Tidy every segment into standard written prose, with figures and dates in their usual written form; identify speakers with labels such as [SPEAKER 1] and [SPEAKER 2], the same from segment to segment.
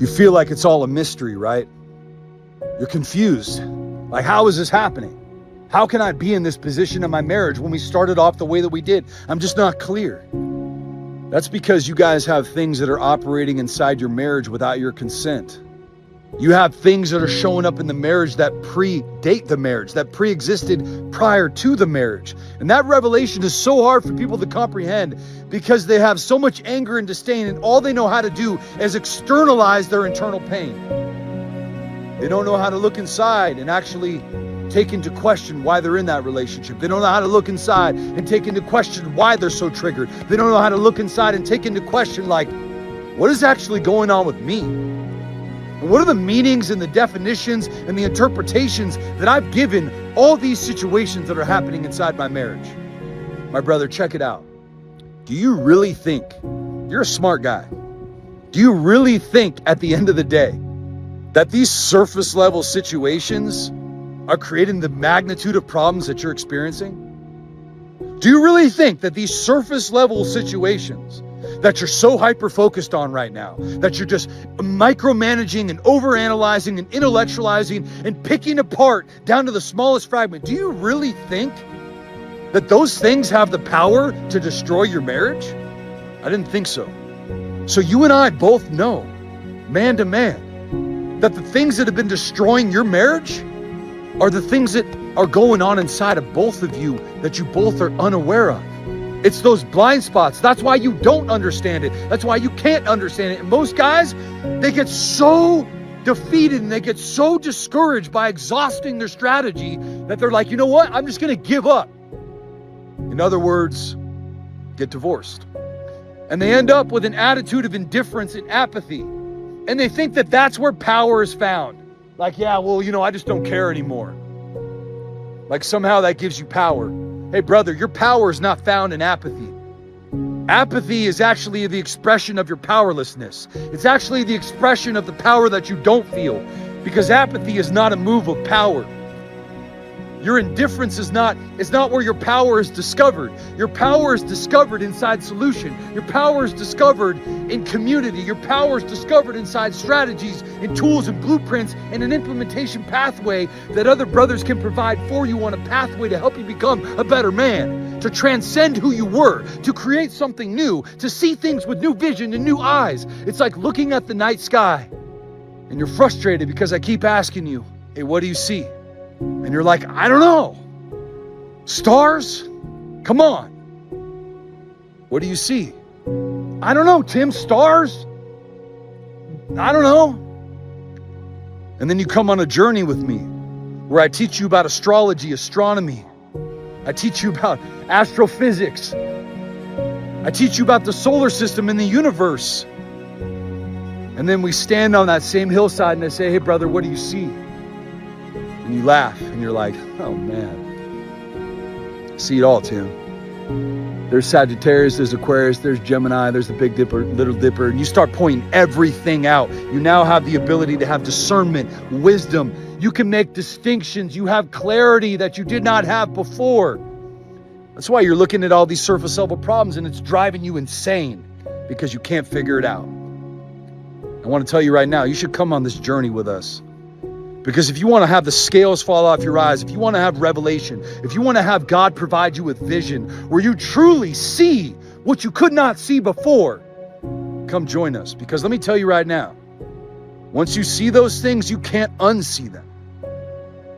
[SPEAKER 1] You feel like it's all a mystery, right? You're confused. Like, how is this happening? How can I be in this position in my marriage when we started off the way that we did? I'm just not clear. That's because you guys have things that are operating inside your marriage without your consent. You have things that are showing up in the marriage that predate the marriage, that pre-existed prior to the marriage. And that revelation is so hard for people to comprehend because they have so much anger and disdain, and all they know how to do is externalize their internal pain. They don't know how to look inside and actually take into question why they're in that relationship. They don't know how to look inside and take into question why they're so triggered. They don't know how to look inside and take into question, like, what is actually going on with me? And what are the meanings and the definitions and the interpretations that I've given all these situations that are happening inside my marriage? My brother, check it out. Do you really think, you're a smart guy, do you really think at the end of the day that these surface level situations are creating the magnitude of problems that you're experiencing? Do you really think that these surface level situations that you're so hyper-focused on right now, that you're just micromanaging and overanalyzing and intellectualizing and picking apart down to the smallest fragment, do you really think that those things have the power to destroy your marriage? I didn't think so. So you and I both know, man to man, that the things that have been destroying your marriage are the things that are going on inside of both of you that you both are unaware of. It's those blind spots. That's why you don't understand it. That's why you can't understand it. And most guys, they get so defeated and they get so discouraged by exhausting their strategy that they're like, you know what? I'm just going to give up. In other words, get divorced. And they end up with an attitude of indifference and apathy. And they think that that's where power is found. Like, yeah, well, I just don't care anymore. Like somehow that gives you power. Hey, brother, your power is not found in apathy. Apathy is actually the expression of your powerlessness. It's actually the expression of the power that you don't feel, because apathy is not a move of power. Your indifference is not where your power is discovered. Your power is discovered inside solution. Your power is discovered in community. Your power is discovered inside strategies and tools and blueprints and an implementation pathway that other brothers can provide for you on a pathway to help you become a better man, to transcend who you were, to create something new, to see things with new vision and new eyes. It's like looking at the night sky and you're frustrated because I keep asking you, hey, what do you see? And you're like, I don't know. Stars? Come on. What do you see? I don't know, Tim. Stars? I don't know. And then you come on a journey with me where I teach you about astrology, astronomy. I teach you about astrophysics. I teach you about the solar system and the universe. And then we stand on that same hillside and I say, hey, brother, what do you see? And you laugh and you're like, oh man, I see it all, Tim. There's Sagittarius, there's Aquarius, there's Gemini, there's the Big Dipper, Little Dipper, and you start pointing everything out. You now have the ability to have discernment, wisdom. You can make distinctions. You have clarity that you did not have before. That's why you're looking at all these surface level problems and it's driving you insane because you can't figure it out. I want to tell you right now, you should come on this journey with us. Because if you want to have the scales fall off your eyes, if you want to have revelation, if you want to have God provide you with vision, where you truly see what you could not see before, come join us. Because let me tell you right now, once you see those things, you can't unsee them.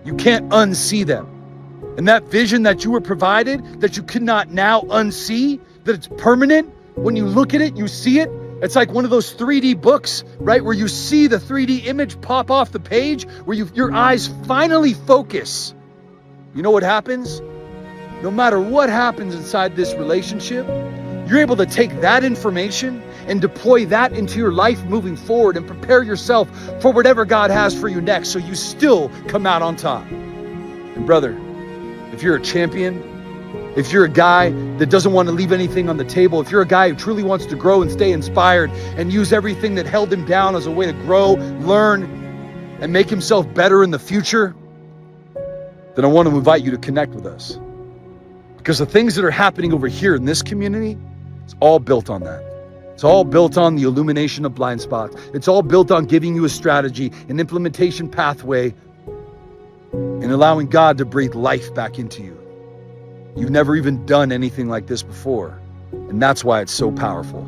[SPEAKER 1] You can't unsee them. And that vision that you were provided, that you cannot now unsee, that it's permanent, when you look at it, you see it. It's like one of those 3D books, right? Where you see the 3D image pop off the page, where your eyes finally focus. You know what happens? No matter what happens inside this relationship, you're able to take that information and deploy that into your life moving forward and prepare yourself for whatever God has for you next, so you still come out on top. And brother, if you're a champion, if you're a guy that doesn't want to leave anything on the table, if you're a guy who truly wants to grow and stay inspired and use everything that held him down as a way to grow, learn, and make himself better in the future, then I want to invite you to connect with us. Because the things that are happening over here in this community, it's all built on that. It's all built on the illumination of blind spots. It's all built on giving you a strategy, an implementation pathway, and allowing God to breathe life back into you. You've never even done anything like this before, and that's why it's so powerful.